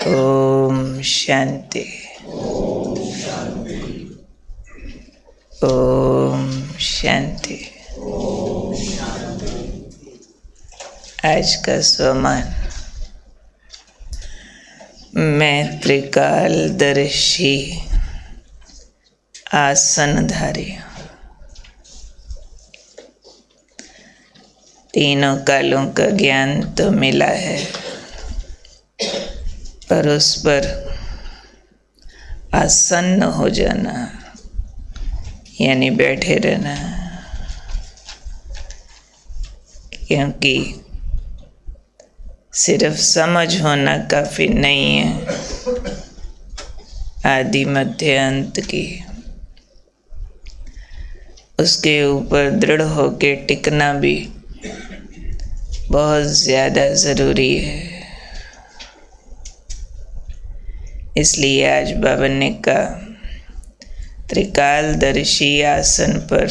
ओम शांति। ओम शांति। आज का स्वमान। मैं त्रिकालदर्शी आसनधारी हूँ। तीनों कालों का ज्ञान तो मिला है, पर उस पर आसन्न हो जाना यानी बैठे रहना, क्योंकि सिर्फ समझ होना काफ़ी नहीं है। आदि मध्य अंत की उसके ऊपर दृढ़ होके टिकना भी बहुत ज़्यादा ज़रूरी है। इसलिए आज बाबा ने कहा, त्रिकालदर्शी आसन पर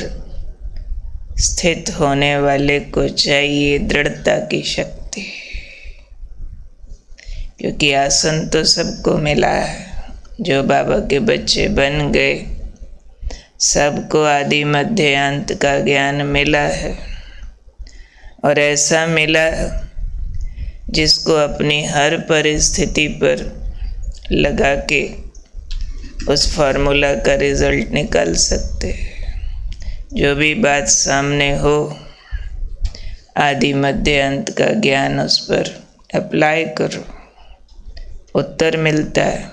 स्थित होने वाले को चाहिए दृढ़ता की शक्ति, क्योंकि आसन तो सबको मिला है। जो बाबा के बच्चे बन गए, सबको आदि मध्य अंत का ज्ञान मिला है, और ऐसा मिला जिसको अपनी हर परिस्थिति पर लगा के उस फार्मूला का रिजल्ट निकाल सकते हैं। जो भी बात सामने हो, आदि मध्य अंत का ज्ञान उस पर अप्लाई करो, उत्तर मिलता है।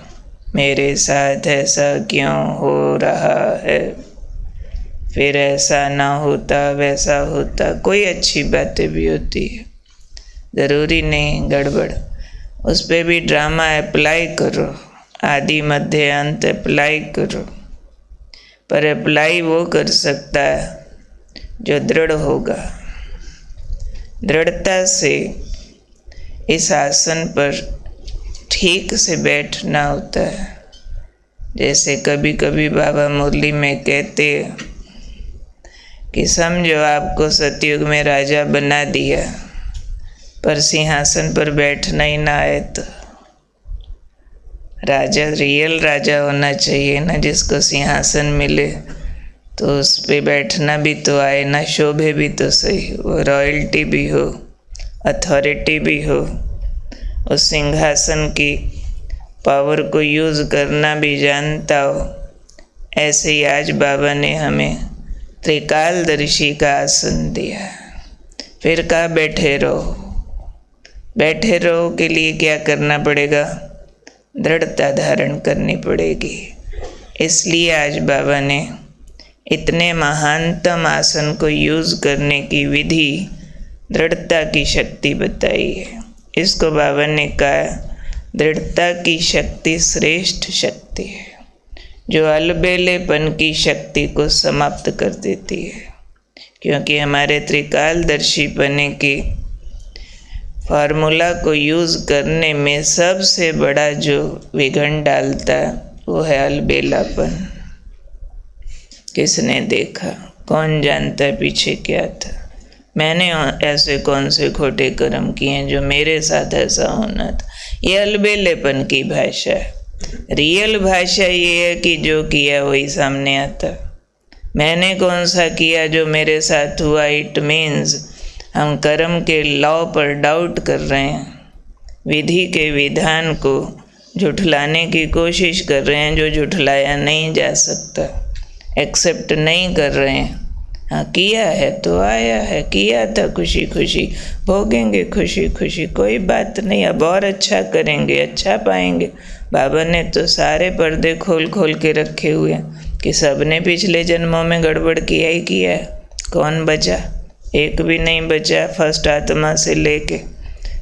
मेरे साथ ऐसा क्यों हो रहा है, फिर ऐसा ना होता वैसा होता। कोई अच्छी बातें भी होती है, ज़रूरी नहीं गड़बड़। उस पर भी ड्रामा अप्लाई करो, आदि मध्य अंत अप्लाई करो, पर अप्लाई वो कर सकता है जो दृढ़ होगा। दृढ़ता से इस आसन पर ठीक से बैठना होता है। जैसे कभी कभी बाबा मुरली में कहते हैं कि समझो आपको सतयुग में राजा बना दिया, पर सिंहासन पर बैठना ही ना आए तो। राजा रियल राजा होना चाहिए ना, जिसको सिंहासन मिले तो उस पे बैठना भी तो आए ना, शोभे भी तो सही, वो रॉयल्टी भी हो, अथॉरिटी भी हो, उस सिंहासन की पावर को यूज़ करना भी जानता हो। ऐसे ही आज बाबा ने हमें त्रिकालदर्शी का आसन दिया। फिर कहा बैठे रहो। बैठे रहो के लिए क्या करना पड़ेगा? दृढ़ता धारण करनी पड़ेगी। इसलिए आज बाबा ने इतने महानतम आसन को यूज़ करने की विधि, दृढ़ता की शक्ति बताई है। इसको बाबा ने कहा, दृढ़ता की शक्ति श्रेष्ठ शक्ति है, जो अलबेलेपन की शक्ति को समाप्त कर देती है। क्योंकि हमारे त्रिकालदर्शी बने के फार्मूला को यूज़ करने में सबसे बड़ा जो विघन डालता है वो है अलबेलापन। किसने देखा? कौन जानता है पीछे क्या था? मैंने ऐसे कौन से खोटे कर्म किए हैं जो मेरे साथ ऐसा होना था? ये अलबेलेपन की भाषा है। रियल भाषा ये है कि जो किया वही सामने आता। मैंने कौन सा किया जो मेरे साथ हुआ? इट मीन्स हम कर्म के लॉ पर डाउट कर रहे हैं, विधि के विधान को झुठलाने की कोशिश कर रहे हैं, जो झुठलाया नहीं जा सकता, एक्सेप्ट नहीं कर रहे हैं। हाँ, किया है तो आया है, किया था खुशी खुशी, भोगेंगे खुशी खुशी, कोई बात नहीं, अब और अच्छा करेंगे, अच्छा पाएंगे। बाबा ने तो सारे पर्दे खोल खोल के रखे हुए हैं कि सबने पिछले जन्मों में गड़बड़ किया ही किया है। कौन बचा? एक भी नहीं बचा। फर्स्ट आत्मा से लेके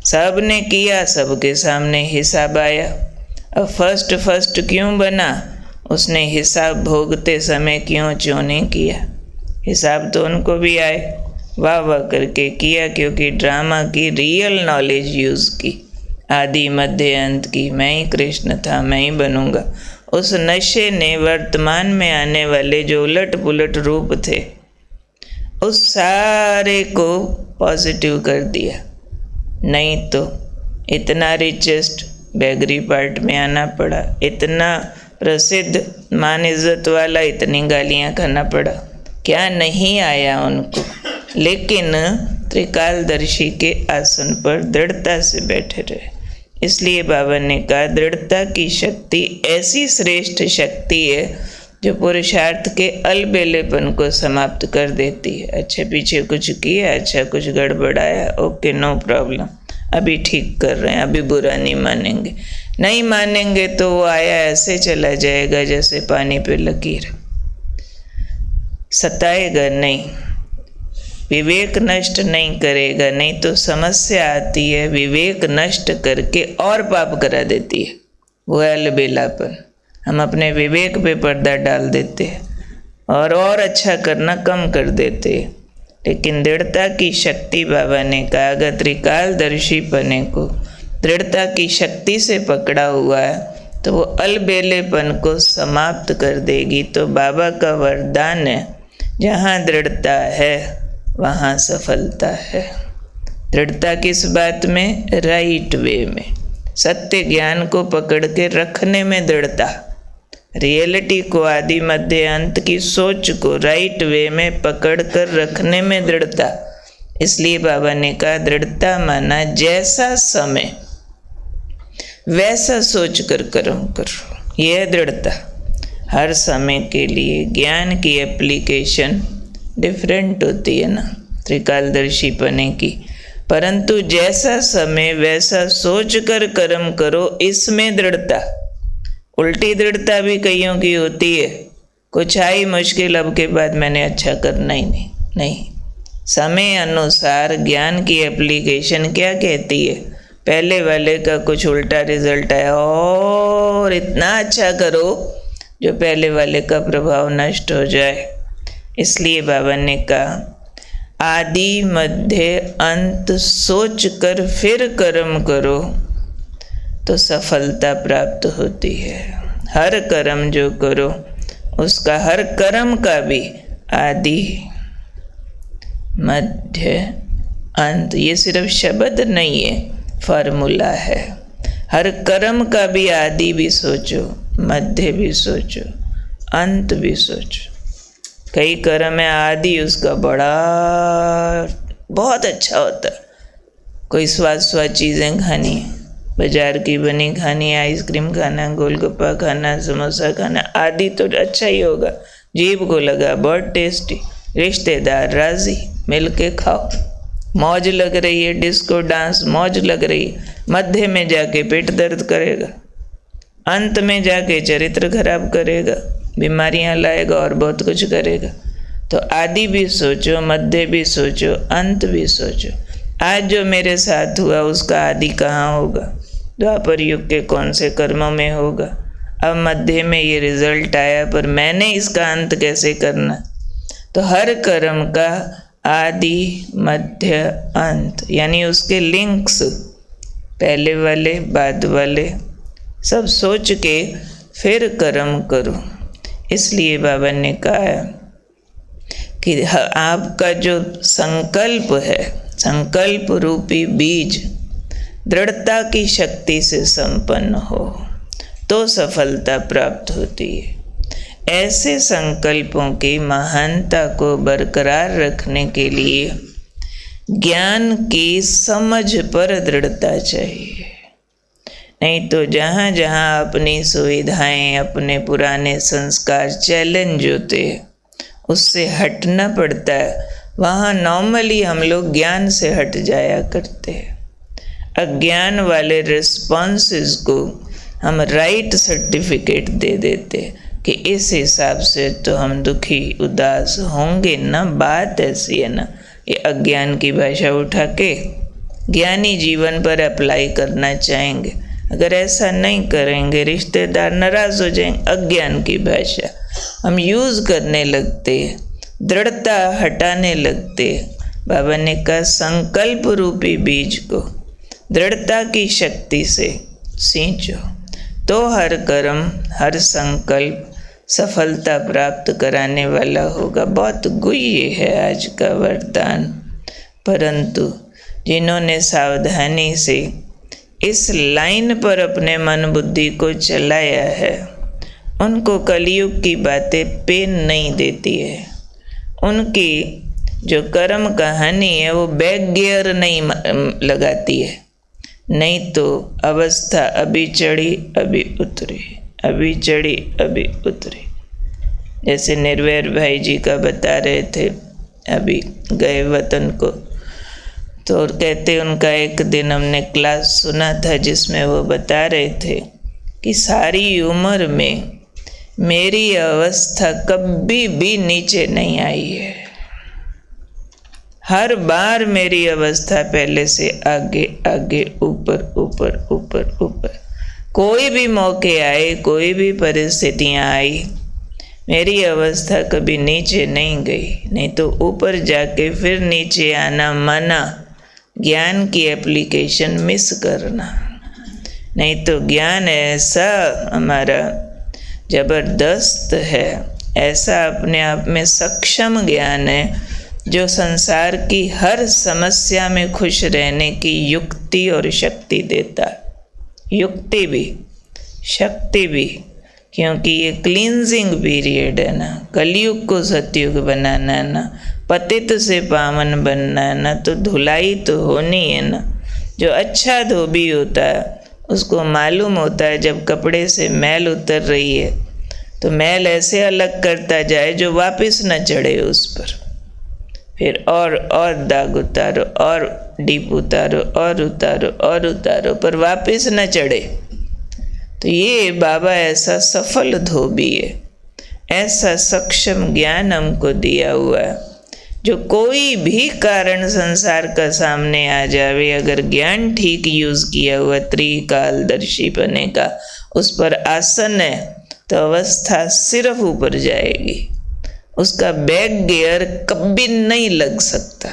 सब ने किया, सबके सामने हिसाब आया। अब फर्स्ट क्यों बना? उसने हिसाब भोगते समय क्यों नहीं किया? हिसाब तो उनको भी आए, वाह वाह करके किया, क्योंकि ड्रामा की रियल नॉलेज यूज़ की, आदि मध्य अंत की। मैं ही कृष्ण था, मैं ही बनूंगा। उस नशे ने वर्तमान में आने वाले जो उलट पुलट रूप थे, उस सारे को पॉजिटिव कर दिया। नहीं तो इतना रिचेस्ट बैगरी पार्ट में आना पड़ा, इतना प्रसिद्ध मान इज्जत वाला, इतनी गालियां खाना पड़ा, क्या नहीं आया उनको, लेकिन त्रिकालदर्शी के आसन पर दृढ़ता से बैठे रहे। इसलिए बाबा ने कहा दृढ़ता की शक्ति ऐसी श्रेष्ठ शक्ति है जो पुरुषार्थ के अलबेलेपन को समाप्त कर देती है। अच्छा पीछे कुछ किया, अच्छा कुछ गड़बड़ाया, ओके नो प्रॉब्लम, अभी ठीक कर रहे हैं, अभी बुरा नहीं मानेंगे। नहीं मानेंगे तो वो आया ऐसे चला जाएगा जैसे पानी पे लकीर, सताएगा नहीं, विवेक नष्ट नहीं करेगा, नहीं तो समस्या आती है विवेक नष्ट करके और पाप करा देती है। वो है अलबेलापन, हम अपने विवेक पे पर्दा डाल देते हैं और अच्छा करना कम कर देते हैं। लेकिन दृढ़ता की शक्ति, बाबा ने कहा अगर त्रिकालदर्शी पने को दृढ़ता की शक्ति से पकड़ा हुआ है तो वो अलबेलेपन को समाप्त कर देगी। तो बाबा का वरदान है जहाँ दृढ़ता है वहाँ सफलता है। दृढ़ता किस बात में? राइट वे में, सत्य ज्ञान को पकड़ के रखने में दृढ़ता, रियलिटी को, आदि मध्य अंत की सोच को राइट वे में पकड़ कर रखने में दृढ़ता। इसलिए बाबा ने कहा दृढ़ता माना जैसा समय वैसा सोच कर कर्म करो, यह है दृढ़ता। हर समय के लिए ज्ञान की एप्लीकेशन डिफरेंट होती है ना त्रिकालदर्शी पने की, परंतु जैसा समय वैसा सोच कर कर्म करो, इसमें दृढ़ता। उल्टी दृढ़ता भी कईयों की होती है, कुछ आई मुश्किल, अब के बाद मैंने अच्छा करना ही नहीं। समय अनुसार ज्ञान की एप्लीकेशन क्या कहती है, पहले वाले का कुछ उल्टा रिजल्ट आया और इतना अच्छा करो जो पहले वाले का प्रभाव नष्ट हो जाए। इसलिए बाबा ने कहा आदि मध्य अंत सोच कर फिर कर्म करो तो सफलता प्राप्त होती है। हर कर्म जो करो उसका, हर कर्म का भी आदि मध्य अंत, ये सिर्फ शब्द नहीं है, फार्मूला है। हर कर्म का भी आदि भी सोचो, मध्य भी सोचो, अंत भी सोचो। कई कर्म है आदि उसका बड़ा बहुत अच्छा होता है, कोई स्वाद चीज़ें खानी, बाजार की बनी खानी, आइसक्रीम खाना, गोलगप्पा खाना, समोसा खाना, आदि तो अच्छा ही होगा, जीभ को लगा बहुत टेस्टी, रिश्तेदार राजी, मिल के खाओ, मौज लग रही है, डिस्को डांस मौज लग रही है। मध्य में जाके पेट दर्द करेगा, अंत में जाके चरित्र खराब करेगा, बीमारियां लाएगा और बहुत कुछ करेगा। तो आदि भी सोचो, मध्य भी सोचो, अंत भी सोचो। आज जो मेरे साथ हुआ उसका आदि कहाँ होगा, द्वापर युग के कौन से कर्मों में होगा, अब मध्य में ये रिजल्ट आया पर मैंने इसका अंत कैसे करना। तो हर कर्म का आदि मध्य अंत, यानी उसके लिंक्स, पहले वाले बाद वाले, सब सोच के फिर कर्म करो। इसलिए बाबा ने कहा कि आपका जो संकल्प है, संकल्प रूपी बीज दृढ़ता की शक्ति से संपन्न हो तो सफलता प्राप्त होती है। ऐसे संकल्पों की महानता को बरकरार रखने के लिए ज्ञान की समझ पर दृढ़ता चाहिए। नहीं तो जहाँ जहाँ अपनी सुविधाएं, अपने पुराने संस्कार चैलेंज होते हैं, उससे हटना पड़ता है। वहाँ नॉर्मली हम लोग ज्ञान से हट जाया करते हैं। अज्ञान वाले रिस्पॉन्सेस को हम राइट सर्टिफिकेट दे देते कि इस हिसाब से तो हम दुखी उदास होंगे ना, बात ऐसी है ना। ये अज्ञान की भाषा उठा के ज्ञानी जीवन पर अप्लाई करना चाहेंगे। अगर ऐसा नहीं करेंगे रिश्तेदार नाराज हो जाएंगे। अज्ञान की भाषा हम यूज़ करने लगते हैं, दृढ़ता हटाने लगते हैं। बाबा ने कहा संकल्प रूपी बीज को दृढ़ता की शक्ति से सींचो तो हर कर्म, हर संकल्प सफलता प्राप्त कराने वाला होगा। बहुत गुह्य है आज का वरदान, परंतु जिन्होंने सावधानी से इस लाइन पर अपने मन बुद्धि को चलाया है, उनको कलयुग की बातें पेन नहीं देती है। उनकी जो कर्म कहानी है वो बैक गियर नहीं लगाती है, नहीं तो अवस्था अभी चढ़ी अभी उतरी, अभी चढ़ी अभी उतरी। जैसे निर्वैर भाई जी का बता रहे थे, अभी गए वतन को, तो कहते उनका एक दिन हमने क्लास सुना था जिसमें वो बता रहे थे कि सारी उम्र में मेरी अवस्था कभी भी नीचे नहीं आई है, हर बार मेरी अवस्था पहले से आगे आगे ऊपर ऊपर ऊपर ऊपर। कोई भी मौके आए, कोई भी परिस्थितियाँ आई, मेरी अवस्था कभी नीचे नहीं गई। नहीं तो ऊपर जाके फिर नीचे आना माना ज्ञान की एप्लीकेशन मिस करना। नहीं तो ज्ञान ऐसा हमारा जबरदस्त है, ऐसा अपने आप में सक्षम ज्ञान है जो संसार की हर समस्या में खुश रहने की युक्ति और शक्ति देता। युक्ति भी, शक्ति भी, क्योंकि ये क्लींजिंग पीरियड है ना, कलयुग को सतयुग बनाना है ना, पतित से पावन बनना है ना, तो धुलाई तो होनी है ना। जो अच्छा धोबी होता है उसको मालूम होता है जब कपड़े से मैल उतर रही है तो मैल ऐसे अलग करता जाए जो वापस न चढ़े उस पर, फिर और दाग उतारो और डीप उतारो और उतारो और उतारो पर वापस न चढ़े। तो ये बाबा ऐसा सफल धोबी है, ऐसा सक्षम ज्ञान हमको दिया हुआ है, जो कोई भी कारण संसार का सामने आ जावे, अगर ज्ञान ठीक यूज़ किया हुआ त्रिकालदर्शी बने का उस पर आसन है तो अवस्था सिर्फ ऊपर जाएगी, उसका बैक गियर कभी नहीं लग सकता।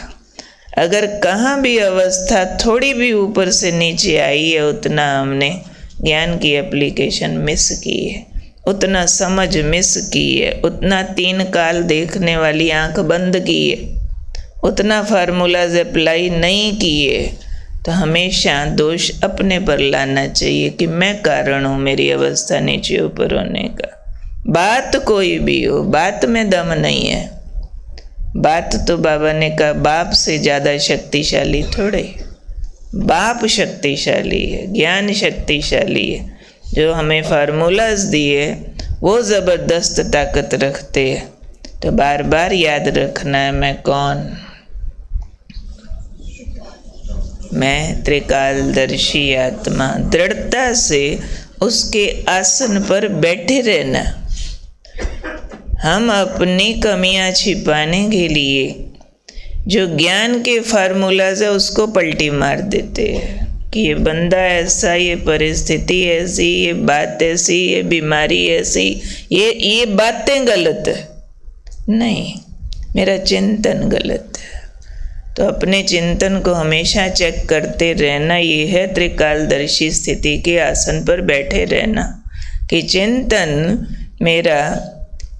अगर कहाँ भी अवस्था थोड़ी भी ऊपर से नीचे आई है, उतना हमने ज्ञान की एप्लीकेशन मिस की है, उतना समझ मिस की है, उतना 3 काल देखने वाली आंख बंद की है, उतना फार्मूलाज अप्लाई नहीं किए, तो हमेशा दोष अपने पर लाना चाहिए कि मैं कारण हूँ मेरी अवस्था नीचे ऊपर होने का। बात कोई भी हो, बात में दम नहीं है। बात तो बाबा ने कहा बाप से ज़्यादा शक्तिशाली थोड़े, बाप शक्तिशाली है, ज्ञान शक्तिशाली है। जो हमें फार्मूलाज दिए वो ज़बरदस्त ताकत रखते हैं। तो बार बार याद रखना है, मैं कौन? मैं त्रिकालदर्शी आत्मा। दृढ़ता से उसके आसन पर बैठे रहना। हम अपनी कमियां छिपाने के लिए जो ज्ञान के फार्मूलाज है उसको पलटी मार देते हैं कि ये बंदा ऐसा, ये परिस्थिति ऐसी, ये बात ऐसी, ये बीमारी ऐसी, ये बातें गलत है। नहीं, मेरा चिंतन गलत है। तो अपने चिंतन को हमेशा चेक करते रहना, ये है त्रिकालदर्शी स्थिति के आसन पर बैठे रहना कि चिंतन मेरा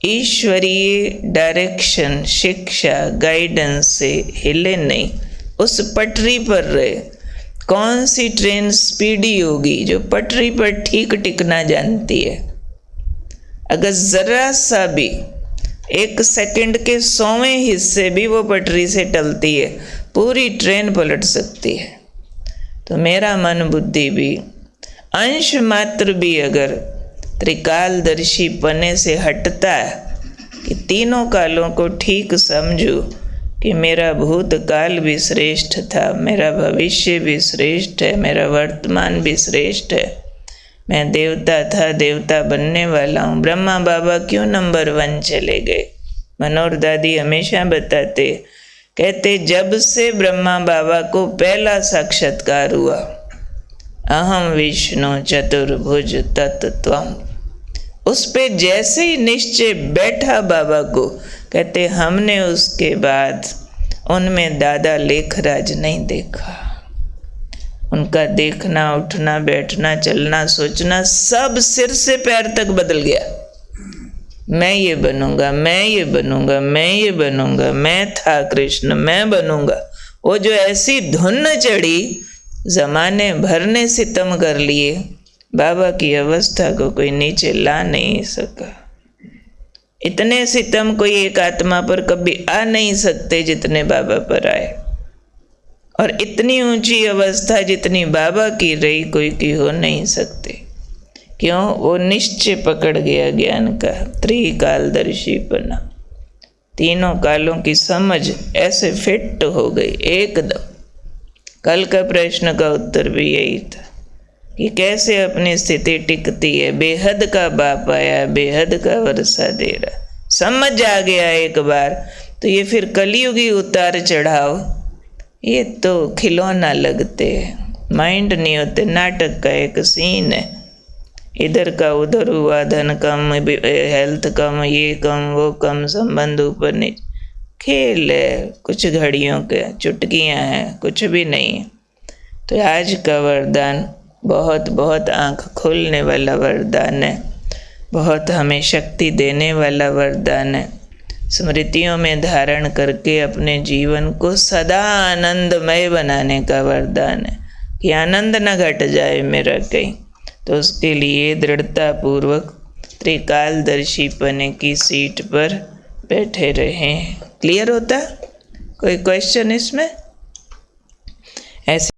ईश्वरीय डायरेक्शन, शिक्षा, गाइडेंस से हिले नहीं, उस पटरी पर रहे। कौन सी ट्रेन स्पीडी होगी? जो पटरी पर ठीक टिकना जानती है। अगर ज़रा सा भी 1 सेकंड के 100वें हिस्से भी वो पटरी से टलती है, पूरी ट्रेन पलट सकती है। तो मेरा मन बुद्धि भी अंश मात्र भी अगर त्रिकालदर्शी पने से हटता है कि तीनों कालों को ठीक समझूं कि मेरा भूतकाल भी श्रेष्ठ था, मेरा भविष्य भी श्रेष्ठ है, मेरा वर्तमान भी श्रेष्ठ है, मैं देवता था, देवता बनने वाला हूँ। ब्रह्मा बाबा क्यों नंबर 1 चले गए? मनोहर दादी हमेशा बताते, कहते जब से ब्रह्मा बाबा को पहला साक्षात्कार हुआ, अहम विष्णु चतुर्भुज तत्त्वम्, उस पे जैसे ही निश्चय बैठा बाबा को, कहते हमने उसके बाद उनमें दादा लेखराज नहीं देखा। उनका देखना, उठना, बैठना, चलना, सोचना सब सिर से पैर तक बदल गया। मैं ये बनूंगा, मैं ये बनूंगा, मैं ये बनूंगा, मैं था कृष्ण, मैं बनूंगा। वो जो ऐसी धुन चढ़ी ज़माने भर ने सितम कर लिए, बाबा की अवस्था को कोई नीचे ला नहीं सका। इतने सितम कोई एक आत्मा पर कभी आ नहीं सकते जितने बाबा पर आए, और इतनी ऊंची अवस्था जितनी बाबा की रही कोई की हो नहीं सकती। क्यों? वो निश्चय पकड़ गया ज्ञान का, त्रिकालदर्शीपना, तीनों कालों की समझ ऐसे फिट हो गई एकदम। कल का प्रश्न का उत्तर भी यही था कि कैसे अपनी स्थिति टिकती है। बेहद का बाप आया, बेहद का वर्षा दे रहा, समझ आ गया एक बार तो ये फिर कलयुगी उतार चढ़ाव ये तो खिलौना लगते हैं, माइंड नहीं होते। नाटक का एक सीन है, इधर का उधर हुआ, धन कम, हेल्थ कम, ये कम वो कम, संबंध ऊपर नीचे, खेल है, कुछ घड़ियों के चुटकियां हैं, कुछ भी नहीं। तो आज का वरदान बहुत बहुत आँख खोलने वाला वरदान है, बहुत हमें शक्ति देने वाला वरदान है। स्मृतियों में धारण करके अपने जीवन को सदा आनंदमय बनाने का वरदान है कि आनंद न घट जाए मेरा कहीं। तो उसके लिए दृढ़तापूर्वक त्रिकालदर्शीपने की सीट पर बैठे रहें। क्लियर होता? कोई क्वेश्चन इसमें? ऐसे